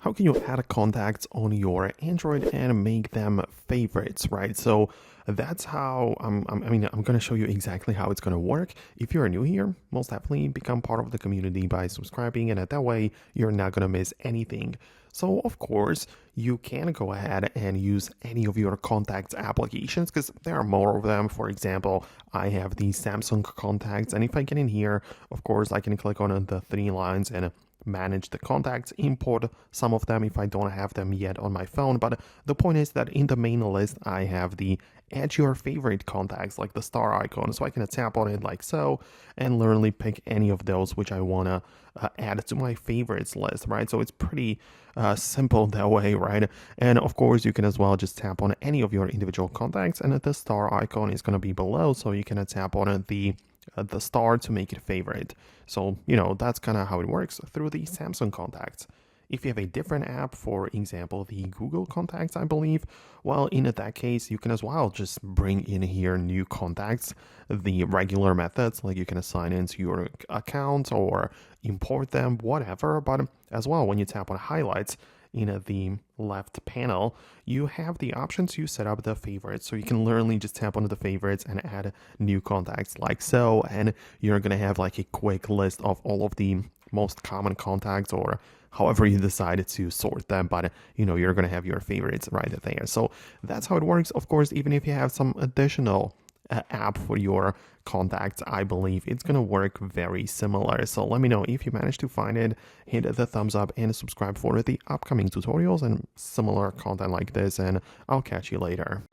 how can you add contacts on your Android and make them favorites, right? So that's how I'm going to show you exactly how it's going to work. If you're new here, most definitely become part of the community by subscribing, and that way you're not going to miss anything. So of course, you can go ahead and use any of your contacts applications because there are more of them. For example, I have the Samsung contacts, and if I get in here, of course, I can click on the three lines and manage the contacts, import some of them if I don't have them yet on my phone. But the point is that in the main list, I have the add your favorite contacts, like the star icon. So I can tap on it like so and literally pick any of those which I want to add to my favorites list, right? So it's pretty simple that way, right? And of course, you can as well just tap on any of your individual contacts, and the star icon is going to be below, so you can tap on the star to make it favorite. So, that's kind of how it works through the Samsung contacts. If you have a different app, for example, the Google contacts, I believe, well, in that case, you can as well just bring in here new contacts, the regular methods, like you can assign into your account or import them, whatever. But as well, when you tap on highlights, in the left panel, you have the option to set up the favorites. So you can literally just tap on the favorites and add new contacts like so. And you're going to have like a quick list of all of the most common contacts, or however you decided to sort them. But, you're going to have your favorites right there. So that's how it works. Of course, even if you have some additional app for your contacts, I believe it's going to work very similar. So let me know if you manage to find it. Hit the thumbs up and subscribe for the upcoming tutorials and similar content like this, and I'll catch you later.